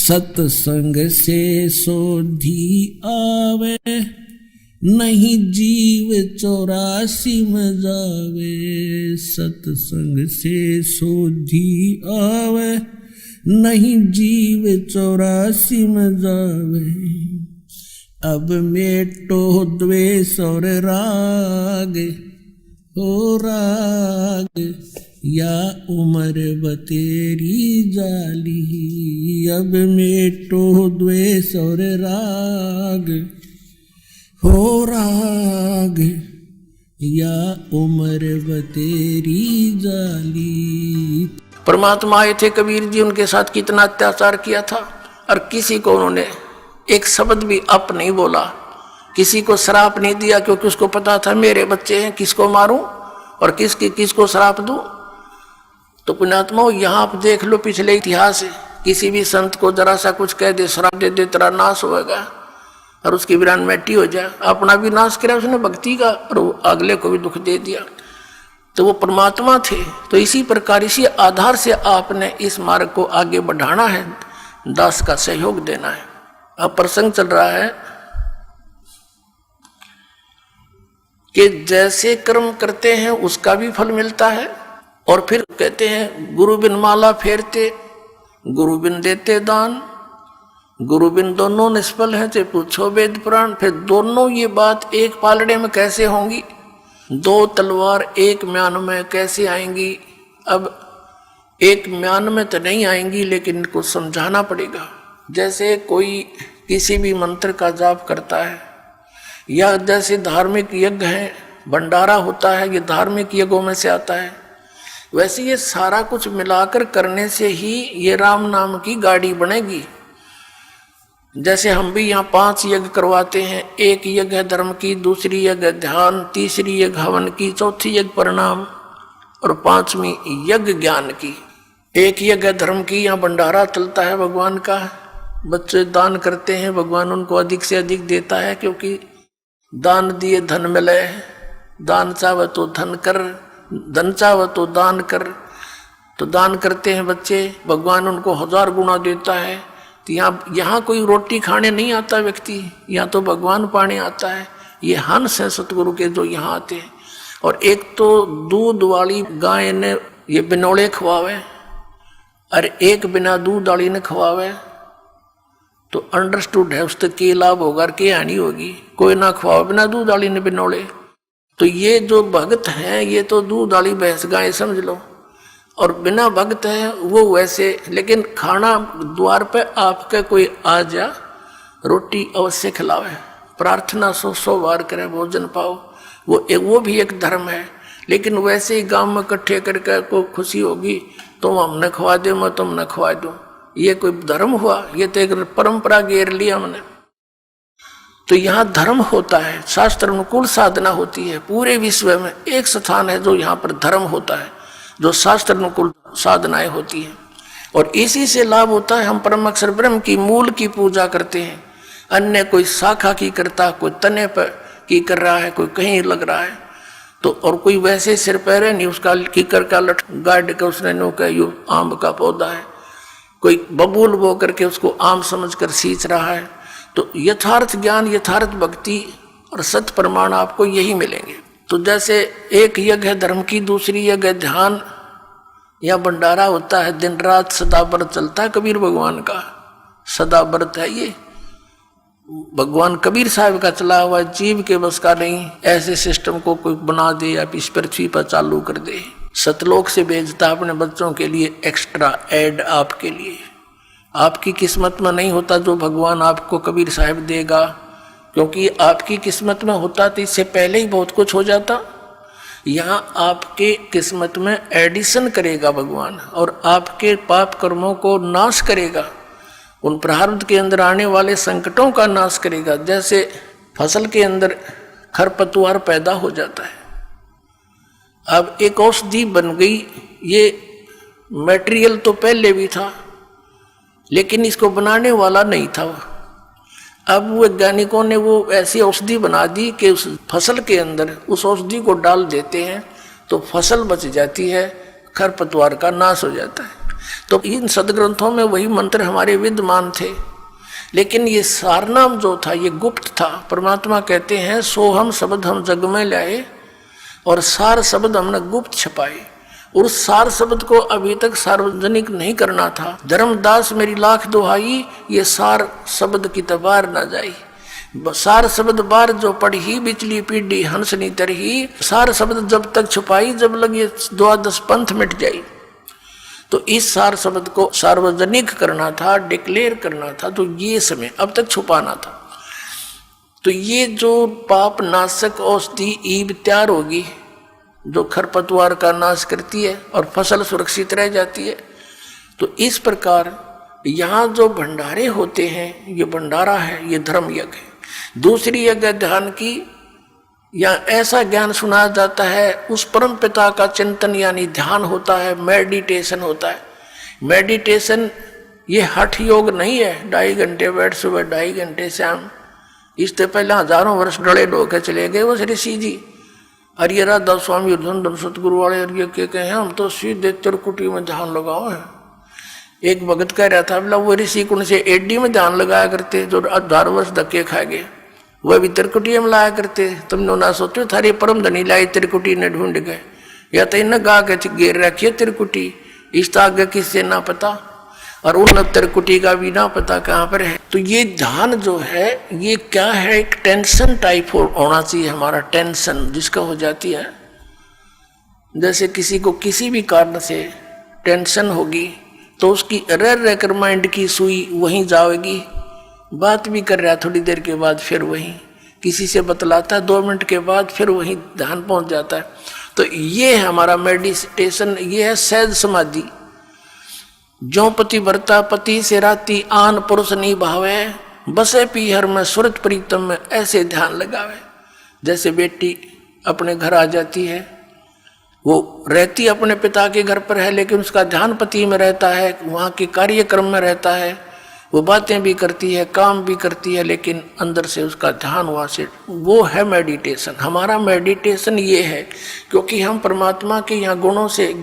सत्संग से सोधी आवे, नहीं जीव 84 में जावे। सत्संग से सोधी आवे, नहीं जीव 84 में जावे। अब मेटो द्वेष और राग, हो राग या उम्र बतेरी जाली। अब मेटो द्वेष और राग, हो राग या उम्र बतेरी जाली। परमात्मा आए थे कबीर जी, उनके साथ कितना अत्याचार किया था, और किसी को उन्होंने एक शब्द भी अप नहीं बोला, किसी को श्राप नहीं दिया, क्योंकि उसको पता था मेरे बच्चे हैं, किसको मारूं और किसको श्राप दूं। तो पुण्यात्माओं, यहाँ आप देख लो पिछले इतिहास, किसी भी संत को जरा सा कुछ कह दे, श्राप दे दे, तेरा नाश होगा और उसकी वीरान मिट्टी हो जाए। अपना भी नाश किया उसने भक्ति का, और अगले को भी दुख दे दिया। तो वो परमात्मा थे। तो इसी प्रकार इसी आधार से आपने इस मार्ग को आगे बढ़ाना है, दास का सहयोग देना है। अब प्रसंग चल रहा है कि जैसे कर्म करते हैं उसका भी फल मिलता है, और फिर कहते हैं गुरु बिन माला फेरते, गुरु बिन देते दान, गुरु बिन दोनों निष्फल हैं, चाहे पूछो वेद पुराण। फिर दोनों ये बात एक पालड़े में कैसे होंगी, दो तलवार एक म्यान में कैसे आएंगी। अब एक म्यान में तो नहीं आएंगी, लेकिन इनको समझाना पड़ेगा। जैसे कोई किसी भी मंत्र का जाप करता है, या जैसे धार्मिक यज्ञ है, भंडारा होता है, ये धार्मिक यज्ञों में से आता है, वैसे ये सारा कुछ मिलाकर करने से ही ये राम नाम की गाड़ी बनेगी। जैसे हम भी यहाँ 5 यज्ञ करवाते हैं, एक यज्ञ है धर्म की, दूसरी यज्ञ ध्यान, तीसरी यज्ञ हवन की, चौथी यज्ञ प्रणाम, और 5वीं यज्ञ ज्ञान की। एक यज्ञ धर्म की, यहाँ भंडारा चलता है भगवान का, बच्चे दान करते हैं, भगवान उनको अधिक से अधिक देता है, क्योंकि दान दिए धन मिले, दान चाहे तो धन कर, धन चाहे तो दान कर। तो दान करते हैं बच्चे, भगवान उनको 1000 गुना देता है। तो यहाँ कोई रोटी खाने नहीं आता व्यक्ति, यहाँ तो भगवान पाने आता है। ये हंस है सतगुरु के जो यहाँ आते हैं। और एक तो दूध वाली गाय ने ये बिनौले खवावे, और एक बिना दूध वाली ने खवावे, तो अंडरस्टूड है उससे क्या लाभ होगा और क्या हानि होगी। कोई ना खवावे बिना दूध वाली ने बिनौले। तो ये जो भगत हैं ये तो दूध वाली भैंस गाय समझ लो, और बिना भगत है वो वैसे। लेकिन खाना द्वार पे आपके कोई आ जा, रोटी अवश्य खिलावे, प्रार्थना 100 बार करे, भोजन पाओ, वो भी एक धर्म है। लेकिन वैसे ही गांव में इकट्ठे करके को खुशी होगी, तुम हमने खवा दो, मैं तुमने खवा दूं, ये कोई धर्म हुआ? ये तो एक परंपरा घेर लिया हमने। तो यहाँ धर्म होता है, शास्त्र अनुकूल साधना होती है। पूरे विश्व में एक स्थान है जो यहाँ पर धर्म होता है, जो शास्त्र अनुकूल साधनाएं होती हैं, और इसी से लाभ होता है। हम परम अक्षर ब्रह्म की मूल की पूजा करते हैं, अन्य कोई शाखा की करता, कोई तने पर की कर रहा है, कोई कहीं लग रहा है। तो और कोई वैसे सिर पैर नहीं, उसका कीकर का लट गाड़ के उसने नो का यू आम का पौधा है, कोई बबूल बो करके उसको आम समझकर सींच रहा है। तो यथार्थ ज्ञान, यथार्थ भक्ति और सत्य प्रमाण आपको यही मिलेंगे। तो जैसे एक यज्ञ है धर्म की, दूसरी यज्ञ ध्यान या भंडारा होता है, दिन रात सदा व्रत चलता है कबीर भगवान का, सदा व्रत है ये। भगवान कबीर साहब का चला हुआ, जीव के बस का नहीं। ऐसे सिस्टम को कोई बना दे या इस पृथ्वी पर चालू कर दे। सतलोक से भेजता अपने बच्चों के लिए एक्स्ट्रा ऐड आपके लिए। आपकी किस्मत में नहीं होता जो भगवान आपको कबीर साहब देगा, क्योंकि आपकी किस्मत में होता तो इससे पहले ही बहुत कुछ हो जाता। यहाँ आपके किस्मत में एडिशन करेगा भगवान, और आपके पाप कर्मों को नाश करेगा, उन प्रारब्ध के अंदर आने वाले संकटों का नाश करेगा। जैसे फसल के अंदर खरपतवार पैदा हो जाता है, अब एक औषधि बन गई। ये मटेरियल तो पहले भी था, लेकिन इसको बनाने वाला नहीं था। अब वैज्ञानिकों ने वो ऐसी औषधि बना दी कि उस फसल के अंदर उस औषधि को डाल देते हैं तो फसल बच जाती है, खरपतवार का नाश हो जाता है। तो इन सदग्रंथों में वही मंत्र हमारे विद्यमान थे, लेकिन ये सारनाम जो था ये गुप्त था। परमात्मा कहते हैं सोहम शब्द हम जग में लाए और सार शब्द हमने गुप्त छपाए। और उस सार शब्द को अभी तक सार्वजनिक नहीं करना था। धर्मदास मेरी लाख दुहाई, ये सार शब्द की तबार ना जाई। सार शब्द बार जो पढ़ी बिचली पीढ़ी हंसनी तरही, सार शब्द जब तक छुपाई जब लगे द्वादश पंथ मिट जाई। तो इस सार शब्द को सार्वजनिक करना था, डिक्लेयर करना था, तो ये समय अब तक छुपाना था। तो ये जो पाप नाशक औषधि ईब तैयार होगी जो खरपतवार का नाश करती है और फसल सुरक्षित रह जाती है। तो इस प्रकार यहाँ जो भंडारे होते हैं, ये भंडारा है, ये धर्म यज्ञ है। दूसरी यज्ञ ध्यान की, या ऐसा ज्ञान सुनाया जाता है, उस परम पिता का चिंतन यानी ध्यान होता है, मेडिटेशन होता है। मेडिटेशन ये हठ योग नहीं है, 2.5 घंटे बैठ सुबह 2.5 घंटे शाम। इससे पहले हजारों वर्ष डड़े ढोके चले गए वो ऋषि जी। अरे राधा स्वामी अर्जुन सतगुरु वाले अरे के कहे हम तो सीधे त्रिकुटी में ध्यान लगाओ है। एक भगत कह रहा था बोला वो ऋषि कुंड से एडी में ध्यान लगाया करते जो 18 वर्ष धक्के खा गए, वह भी त्रिकुटी में लाया करते। तुमने ना सोचो थारी परम धनी लाई त्रिकुटी ने ढूंढ गए, या तो इन गा के गिर रखिए त्रिकुटी, इस आगे किससे ना पता, और उन त्रिकुटी का भी ना पता कहाँ पर है। तो ये ध्यान जो है ये क्या है, एक टेंशन टाइप होना चाहिए हमारा, टेंशन जिसका हो जाती है। जैसे किसी को किसी भी कारण से टेंशन होगी तो उसकी रह रहकर माइंड की सुई वहीं जाएगी। बात भी कर रहा है थोड़ी देर के बाद फिर वहीं किसी से बतलाता है, 2 मिनट के बाद फिर वहीं ध्यान पहुंच जाता है। तो ये हमारा मेडिटेशन, ये है सहज समाधि। जो पति भरता पति से राती आन पुरुष नहीं भावे, बसे पीहर में सुरत प्रीतम में ऐसे ध्यान लगावे। जैसे बेटी अपने घर आ जाती है, वो रहती अपने पिता के घर पर है लेकिन उसका ध्यान पति में रहता है, वहाँ के कार्यक्रम में रहता है, वो बातें भी करती है काम भी करती है, लेकिन अंदर से उसका ध्यान वहाँ से, वो है मेडिटेशन। हमारा मेडिटेशन ये है क्योंकि हम परमात्मा के यहाँ गुणों से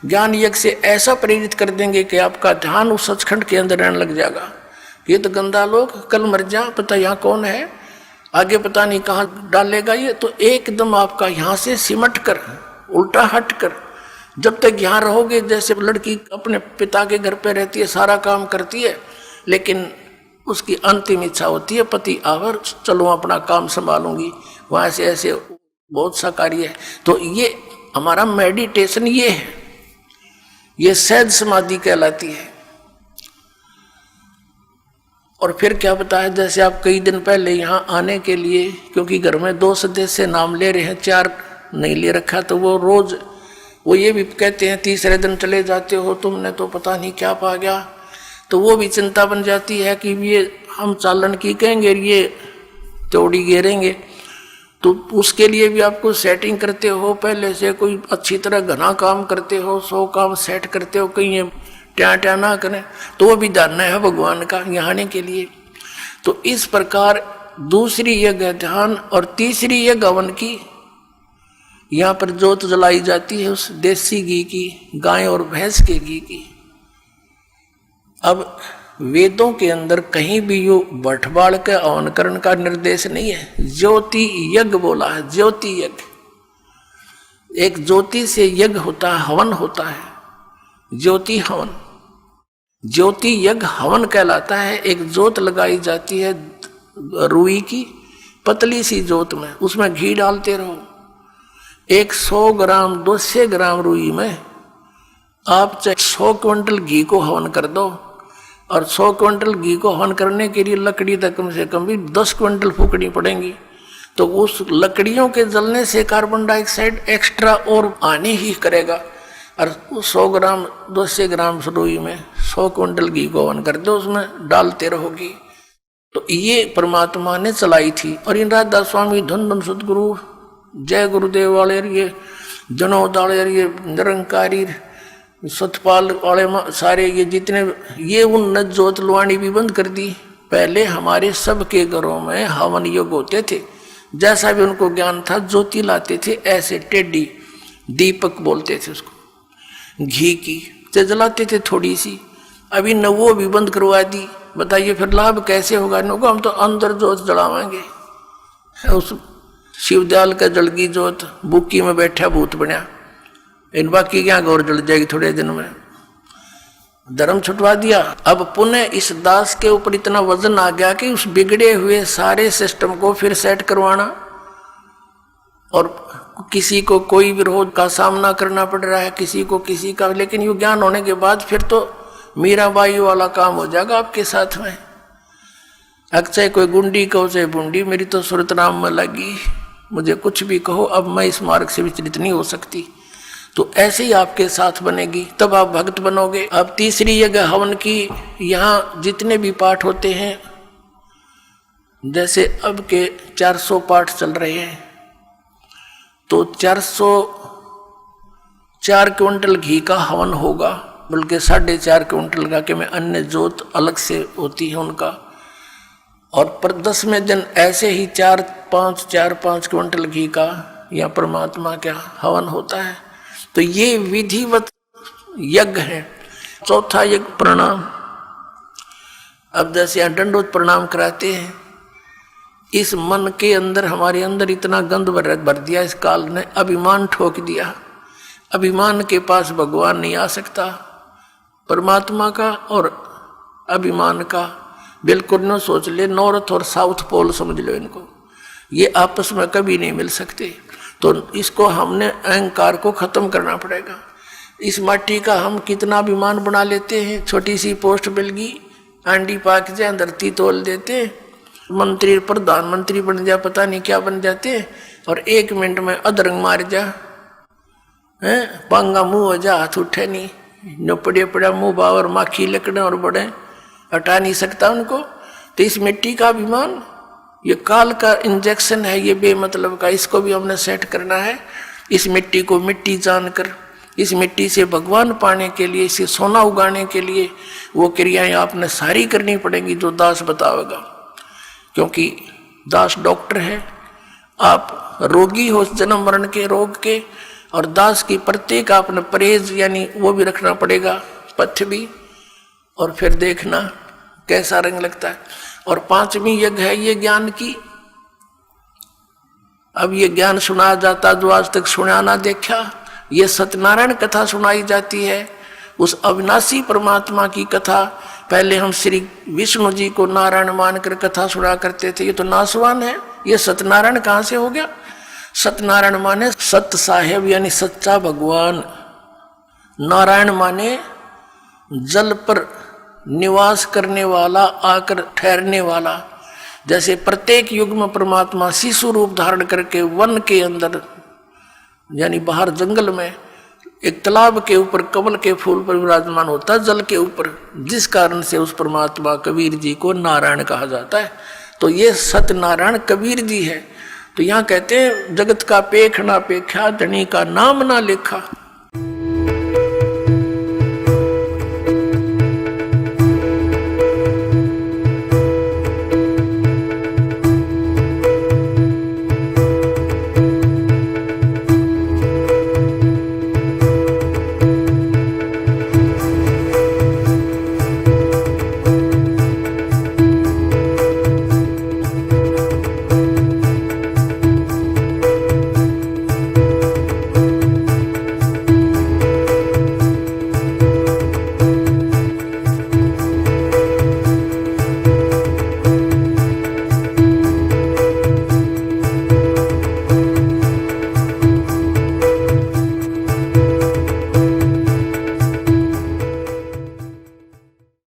ज्ञान यज्ञ से ऐसा प्रेरित कर देंगे कि आपका ध्यान उस सचखंड के अंदर रहने लग जाएगा। ये तो गंदा लोग कल मर जा, पता यहाँ कौन है, आगे पता नहीं कहाँ डालेगा ये, तो एकदम आपका यहाँ से सिमट कर उल्टा हट कर जब तक यहाँ रहोगे। जैसे लड़की अपने पिता के घर पे रहती है, सारा काम करती है, लेकिन उसकी अंतिम इच्छा होती है पति आवर चलो अपना काम संभालूंगी, वहाँ से ऐसे बहुत सा कार्य है। तो ये हमारा मेडिटेशन ये है, ये सहज समाधि कहलाती है। और फिर क्या बताया, जैसे आप कई दिन पहले यहाँ आने के लिए, क्योंकि घर में 2 सदस्य नाम ले रहे हैं, 4 नहीं ले रखा, तो वो रोज वो ये भी कहते हैं 3रे दिन चले जाते हो, तुमने तो पता नहीं क्या पा गया। तो वो भी चिंता बन जाती है कि ये हम चालन की कहेंगे, ये चौड़ी घेरेंगे। तो उसके लिए भी आपको सेटिंग करते हो, पहले से कोई अच्छी तरह घना काम करते हो, 100 काम सेट करते हो, कहीं ये ट्या ना करें। तो वो भी जानना है भगवान का यहाँ आने के लिए। तो इस प्रकार दूसरी यज्ञ ध्यान और तीसरी यज्ञ हवन की। यहाँ पर जोत जलाई जाती है उस देसी घी की, गाय और भैंस के घी की। अब वेदों के अंदर कहीं भी यो बठ बाढ़ के हवन करण का निर्देश नहीं है। ज्योति यज्ञ बोला है, ज्योति यज्ञ। एक ज्योति से यज्ञ होता है, हवन होता है, ज्योति हवन। ज्योति यज्ञ हवन कहलाता है। एक जोत लगाई जाती है रुई की, पतली सी जोत में, उसमें घी डालते रहो। 100 ग्राम 200 ग्राम रुई में आप चाहे 100 क्विंटल घी को हवन कर दो, और 100 क्विंटल घी को हवन करने के लिए लकड़ी तक कम से कम भी 10 क्विंटल फूकनी पड़ेंगी। तो उस लकड़ियों के जलने से कार्बन डाइऑक्साइड एक्स्ट्रा और आने ही करेगा। और 100 ग्राम 200 ग्राम रुई में 100 क्विंटल घी को हवन कर दो, उसमें डालते रहोगी। तो ये परमात्मा ने चलाई थी। और इन राधा स्वामी धन धन सतगुरु जय गुरुदेव वाले, ये जनोद वाले, ये निरंकारी सतपाल वाले, सारे ये जितने, ये उन जोत लुआनी भी बंद कर दी। पहले हमारे सबके घरों में हवन योग होते थे, जैसा भी उनको ज्ञान था ज्योति लाते थे, ऐसे टेढ़ी दीपक बोलते थे उसको, घी की। तो जलाते थे थोड़ी सी, अभी न वो भी बंद करवा दी। बताइए फिर लाभ कैसे होगा? नो हम तो अंदर जोत जलावाएंगे। उस शिवदयाल का जलगी जोत बुक्की में बैठा भूत बनया, इन बाकी क्या गौर जल जाएगी थोड़े दिन में। धर्म छुटवा दिया। अब पुनः इस दास के ऊपर इतना वजन आ गया कि उस बिगड़े हुए सारे सिस्टम को फिर सेट करवाना, और किसी को कोई विरोध का सामना करना पड़ रहा है, किसी को किसी का। लेकिन ये ज्ञान होने के बाद फिर तो मीराबाई वाला काम हो जाएगा आपके साथ में। चाहे कोई गुंडी कहो चाहे बूंदी, मेरी तो सुरत नाम में लगी, मुझे कुछ भी कहो, अब मैं इस मार्ग से विचलित नहीं हो सकती। तो ऐसे ही आपके साथ बनेगी, तब आप भक्त बनोगे। अब तीसरी जगह हवन की, यहाँ जितने भी पाठ होते हैं, जैसे अब के 400 पाठ चल रहे हैं, तो 404 क्विंटल घी का हवन होगा, बल्कि 4.5 क्विंटल का, कि मैं अन्य जोत अलग से होती है उनका। और पर 10वें दिन ऐसे ही 4-5 क्विंटल घी का या परमात्मा का हवन होता है। तो ये विधिवत यज्ञ है। चौथा यज्ञ प्रणाम। अब जैसे यहाँ दंडोत प्रणाम कराते हैं, इस मन के अंदर, हमारे अंदर इतना गंद भर दिया इस काल ने, अभिमान ठोक दिया। अभिमान के पास भगवान नहीं आ सकता, परमात्मा का और अभिमान का बिल्कुल न सोच ले। नॉर्थ और साउथ पोल समझ लो इनको, ये आपस में कभी नहीं मिल सकते। तो इसको हमने अहंकार को खत्म करना पड़ेगा। इस माटी का हम कितना अभिमान बना लेते हैं, छोटी सी पोस्ट मिल गई, आंडी पाक जाए, धरती तोल देते, मंत्री प्रधानमंत्री बन जा, पता नहीं क्या बन जाते, और 1 मिनट में अधरंग मार जा, पांगा मुंह हो जा, हाथ उठे नहीं, न पड़े पड़ा मुंह बावर माखी लकड़े और बड़े, हटा नहीं सकता उनको। तो इस मिट्टी का अभिमान, ये काल का इंजेक्शन है, ये बेमतलब का, इसको भी हमने सेट करना है। इस मिट्टी को मिट्टी जानकर, इस मिट्टी से भगवान पाने के लिए, इसे सोना उगाने के लिए वो क्रियाएं आपने सारी करनी पड़ेंगी जो दास बतावेगा। क्योंकि दास डॉक्टर है, आप रोगी हो जन्म मरण के रोग के, और दास की प्रत्येक आपने परहेज यानी वो भी रखना पड़ेगा, पथ्य भी, और फिर देखना कैसा रंग लगता है। और 5वीं यज्ञ है ये ज्ञान की। अब ये ज्ञान सुनाया जाता जो आज तक सुना ना देखा, ये सत्यनारायण कथा सुनाई जाती है, उस अविनाशी परमात्मा की कथा। पहले हम श्री विष्णु जी को नारायण मानकर कथा सुना करते थे, ये तो नासवान है, ये सत्यनारायण कहाँ से हो गया? सत्यनारायण माने सत्य साहेब यानी सच्चा भगवान, नारायण माने जल पर निवास करने वाला, आकर ठहरने वाला। जैसे प्रत्येक युग में परमात्मा शिशु रूप धारण करके वन के अंदर यानी बाहर जंगल में एक तालाब के ऊपर कमल के फूल पर विराजमान होता है, जल के ऊपर, जिस कारण से उस परमात्मा कबीर जी को नारायण कहा जाता है। तो ये सत्यनारायण कबीर जी है। तो यहाँ कहते हैं जगत का पेख ना पेखा, धनी का नाम ना लेखा।